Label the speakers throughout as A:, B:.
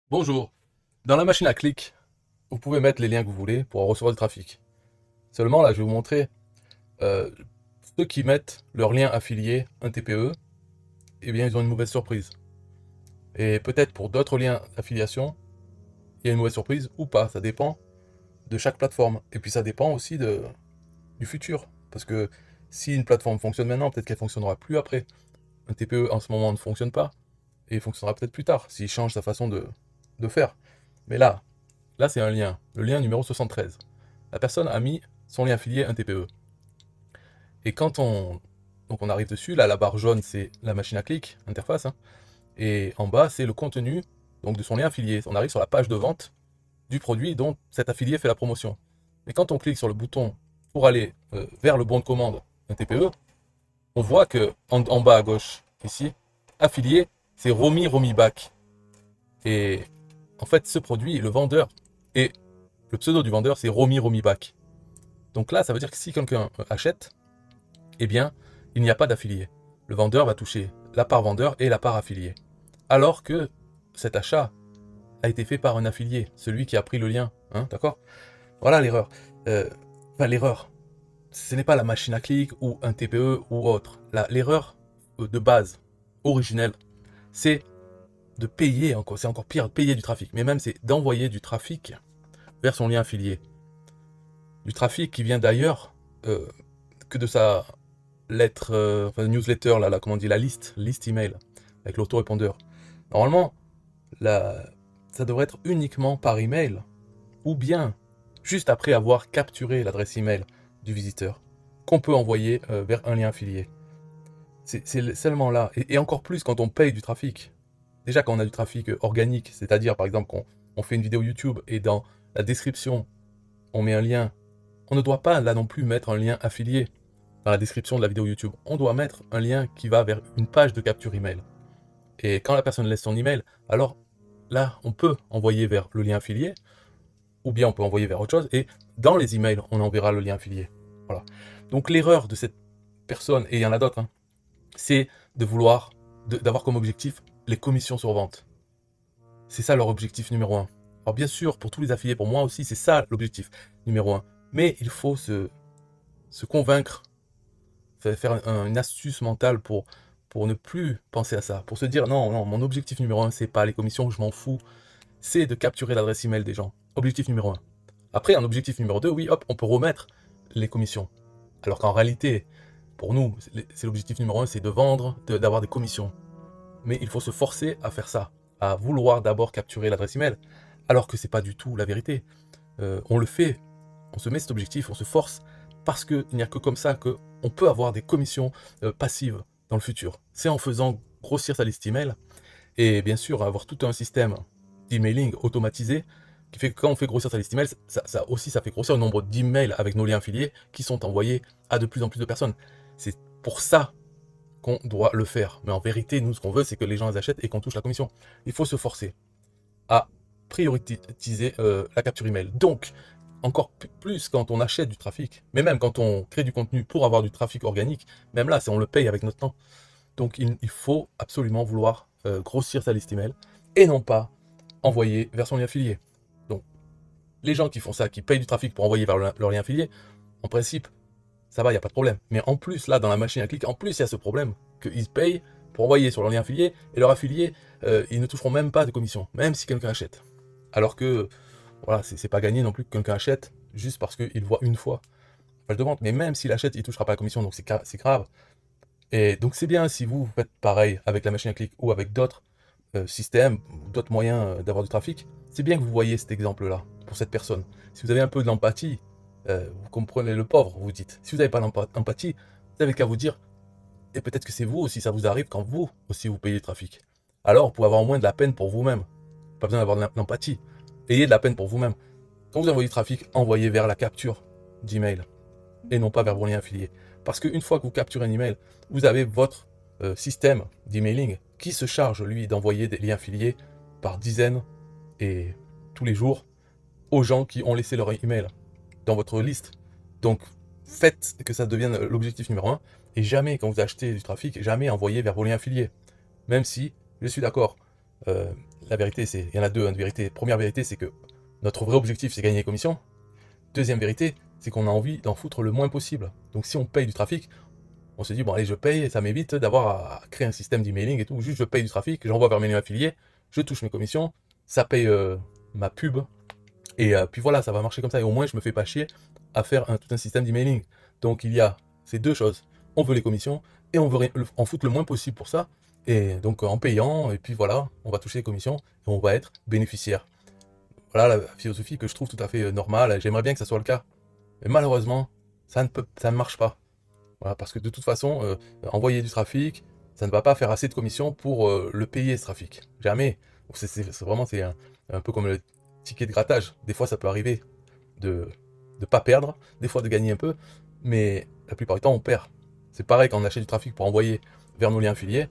A: Bonjour. Dans la machine à clic, vous pouvez mettre les liens que vous voulez pour recevoir du trafic. Seulement, là, je vais vous montrer euh, ceux qui mettent leur lien affilié, un TPE, eh bien, ils ont une mauvaise surprise. Et peut-être pour d'autres liens d'affiliation, il y a une mauvaise surprise ou pas. Ça dépend de chaque plateforme. Et puis, ça dépend aussi du futur. Parce que si une plateforme fonctionne maintenant, peut-être qu'elle fonctionnera plus après. Un TPE en ce moment ne fonctionne pas et il fonctionnera peut-être plus tard s'il change sa façon de faire. Mais là, c'est un lien, le lien numéro 73. La personne a mis son lien affilié un TPE. Et donc on arrive dessus, là, la barre jaune, c'est la machine à clic, interface, hein, et en bas, c'est le contenu donc de son lien affilié. On arrive sur la page de vente du produit dont cet affilié fait la promotion. Et quand on clique sur le bouton pour aller vers le bon de commande, un TPE, on voit que en bas à gauche, ici, affilié, c'est Romy Romy Back. Et en fait, ce produit, le vendeur, et le pseudo du vendeur, c'est Romy Romy Back. Donc là, ça veut dire que si quelqu'un achète, eh bien, il n'y a pas d'affilié. Le vendeur va toucher la part vendeur et la part affilié. Alors que cet achat a été fait par un affilié, celui qui a pris le lien. Hein, d'accord? Voilà l'erreur. L'erreur, ce n'est pas la machine à clic ou un TPE ou autre. L'erreur de base, originelle, c'est de payer encore, c'est encore pire, de payer du trafic. Mais même, c'est d'envoyer du trafic vers son lien affilié. Du trafic qui vient d'ailleurs que de sa lettre, newsletter, comment on dit, la liste email, avec l'autorépondeur. Normalement, la, ça devrait être uniquement par email, ou bien juste après avoir capturé l'adresse email du visiteur, qu'on peut envoyer vers un lien affilié. C'est seulement là, et encore plus quand on paye du trafic. Déjà quand on a du trafic organique, c'est-à-dire par exemple qu'on fait une vidéo YouTube et dans la description, on met un lien. On ne doit pas là non plus mettre un lien affilié dans la description de la vidéo YouTube. On doit mettre un lien qui va vers une page de capture email. Et quand la personne laisse son email, alors là, on peut envoyer vers le lien affilié, ou bien on peut envoyer vers autre chose, et dans les emails, on enverra le lien affilié. Voilà. Donc l'erreur de cette personne, et il y en a d'autres, hein, c'est de vouloir, d'avoir comme objectif les commissions sur vente. C'est ça leur objectif numéro un. Alors bien sûr, pour tous les affiliés, pour moi aussi, c'est ça l'objectif numéro un. Mais il faut se convaincre, faire une astuce mentale pour ne plus penser à ça. Pour se dire, non, non, mon objectif numéro un, c'est pas les commissions, je m'en fous. C'est de capturer l'adresse email des gens. Objectif numéro un. Après, un objectif numéro 2, oui, hop, on peut remettre les commissions. Alors qu'en réalité, pour nous, c'est l'objectif numéro un, c'est de vendre, d'avoir des commissions. Mais il faut se forcer à faire ça, à vouloir d'abord capturer l'adresse email, alors que c'est pas du tout la vérité. On le fait, on se met cet objectif, on se force, parce qu'il n'y a que comme ça qu'on peut avoir des commissions passives dans le futur. C'est en faisant grossir sa liste email, et bien sûr avoir tout un système d'emailing automatisé, qui fait que quand on fait grossir sa liste email, ça fait grossir le nombre d'emails avec nos liens affiliés qui sont envoyés à de plus en plus de personnes. C'est pour ça qu'on doit le faire. Mais en vérité, nous, ce qu'on veut, c'est que les gens les achètent et qu'on touche la commission. Il faut se forcer à prioriser la capture email. Donc, encore plus quand on achète du trafic, mais même quand on crée du contenu pour avoir du trafic organique, même là, on le paye avec notre temps. Donc, il faut absolument vouloir grossir sa liste email et non pas envoyer vers son lien affilié. Donc, les gens qui font ça, qui payent du trafic pour envoyer vers leur lien affilié, en principe, ça va, il n'y a pas de problème. Mais en plus, là, dans la machine à clic, en plus, il y a ce problème qu'ils payent pour envoyer sur leur lien affilié, et leur affilié, ils ne toucheront même pas de commission, même si quelqu'un achète. Alors que, voilà, c'est pas gagné non plus que quelqu'un achète, juste parce qu'il voit une fois la page de vente. Mais même s'il achète, il ne touchera pas la commission, donc c'est grave. Et donc c'est bien si vous faites pareil avec la machine à clic ou avec d'autres systèmes, d'autres moyens d'avoir du trafic. C'est bien que vous voyez cet exemple-là pour cette personne. Si vous avez un peu d'empathie, vous comprenez le pauvre, vous dites. Si vous n'avez pas d'empathie, vous n'avez qu'à vous dire, et peut-être que c'est vous aussi, ça vous arrive quand vous aussi vous payez le trafic. Alors, vous pouvez avoir au moins de la peine pour vous-même. Pas besoin d'avoir de l'empathie. Ayez de la peine pour vous-même. Quand vous envoyez du trafic, envoyez vers la capture d'email et non pas vers vos liens affiliés. Parce qu'une fois que vous capturez un email, vous avez votre système d'emailing qui se charge, lui, d'envoyer des liens affiliés par dizaines et tous les jours aux gens qui ont laissé leur email dans votre liste. Donc, faites que ça devienne l'objectif numéro un. Et jamais, quand vous achetez du trafic, jamais envoyer vers vos liens affiliés. Même si, je suis d'accord, la vérité, il y en a deux, hein, de vérité. Première vérité, c'est que notre vrai objectif, c'est gagner des commissions. Deuxième vérité, c'est qu'on a envie d'en foutre le moins possible. Donc si on paye du trafic, on se dit, bon allez, je paye, ça m'évite d'avoir à créer un système d'emailing et tout. Juste, je paye du trafic, j'envoie vers mes liens affiliés, je touche mes commissions, ça paye ma pub, et puis voilà, ça va marcher comme ça. Et au moins, je me fais pas chier à faire tout un système d'emailing. Donc il y a ces deux choses. On veut les commissions, et on veut en foutre le moins possible pour ça. Et donc en payant, et puis voilà, on va toucher les commissions, et on va être bénéficiaire. Voilà la philosophie que je trouve tout à fait normale. J'aimerais bien que ça soit le cas. Mais malheureusement, ça ne marche pas. Voilà, parce que de toute façon, envoyer du trafic, ça ne va pas faire assez de commissions pour le payer, ce trafic. Jamais. C'est un peu comme le ticket de grattage. Des fois, ça peut arriver de ne pas perdre, des fois de gagner un peu, mais la plupart du temps, on perd. C'est pareil quand on achète du trafic pour envoyer vers nos liens affiliés.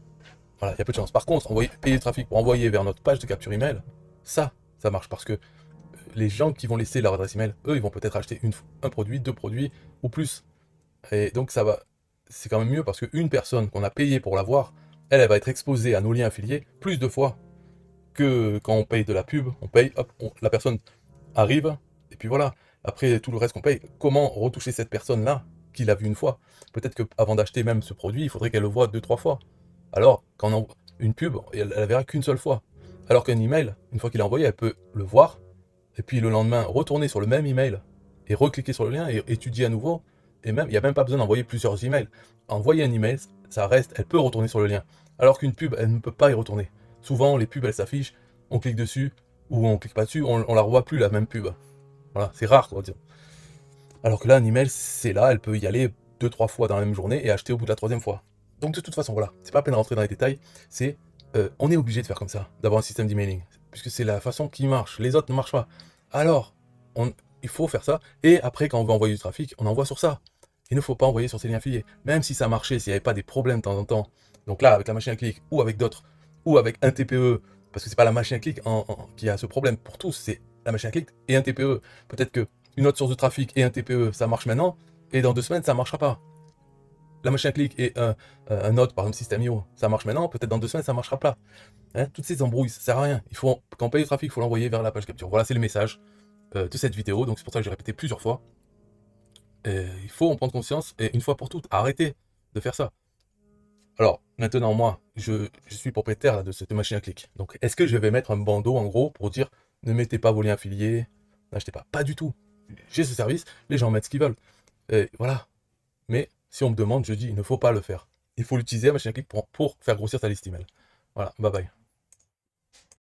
A: Voilà, il y a peu de chance. Par contre, payer du trafic pour envoyer vers notre page de capture email, ça marche parce que les gens qui vont laisser leur adresse email, eux, ils vont peut-être acheter un produit, deux produits ou plus. Et donc ça va, c'est quand même mieux parce qu'une personne qu'on a payée pour l'avoir, elle va être exposée à nos liens affiliés plus de fois que quand on paye de la pub. On paye, hop, la personne arrive, et puis voilà. Après tout le reste qu'on paye, comment retoucher cette personne-là qui l'a vu une fois? Peut-être qu'avant d'acheter même ce produit, il faudrait qu'elle le voie deux, trois fois. Alors, quand on envoie une pub, elle la verra qu'une seule fois. Alors qu'un email, une fois qu'il est envoyé, elle peut le voir, et puis le lendemain, retourner sur le même email, et recliquer sur le lien, et étudier à nouveau. Et même, il n'y a même pas besoin d'envoyer plusieurs emails. Envoyer un email, ça reste, elle peut retourner sur le lien. Alors qu'une pub, elle ne peut pas y retourner. Souvent, les pubs, elles s'affichent, on clique dessus, ou on clique pas dessus, on la revoit plus, la même pub. Voilà, c'est rare, quoi, dire. Alors que là, un email, c'est là, elle peut y aller deux, trois fois dans la même journée, et acheter au bout de la troisième fois. Donc de toute façon, voilà, c'est pas la peine de rentrer dans les détails, c'est, on est obligé de faire comme ça, d'avoir un système d'emailing, puisque c'est la façon qui marche, les autres ne marchent pas. Alors, il faut faire ça, et après, quand on veut envoyer du trafic, on envoie sur ça. Il ne faut pas envoyer sur ces liens affiliés. Même si ça marchait, s'il n'y avait pas des problèmes de temps en temps, donc là, avec la machine à clic, ou avec d'autres, ou avec un TPE, parce que c'est pas la machine à clic qui a ce problème pour tous, c'est la machine à clic et un TPE. Peut-être qu'une autre source de trafic et un TPE, ça marche maintenant, et dans 2 semaines, ça ne marchera pas. La machine à clic et un autre, par exemple System.io, ça marche maintenant, peut-être dans 2 semaines, ça ne marchera pas. Hein, toutes ces embrouilles, ça sert à rien. Quand on paye le trafic, il faut l'envoyer vers la page capture. Voilà, c'est le message de cette vidéo, donc c'est pour ça que j'ai répété plusieurs fois. Il faut en prendre conscience, et une fois pour toutes, arrêter de faire ça. Alors, maintenant, moi, je suis propriétaire là, de cette machine à clic. Donc, est-ce que je vais mettre un bandeau, en gros, pour dire, ne mettez pas vos liens affiliés, n'achetez pas? Pas du tout. J'ai ce service, les gens mettent ce qu'ils veulent. Et voilà. Mais, si on me demande, je dis, il ne faut pas le faire. Il faut l'utiliser, la machine à clic, pour faire grossir ta liste email. Voilà, bye bye.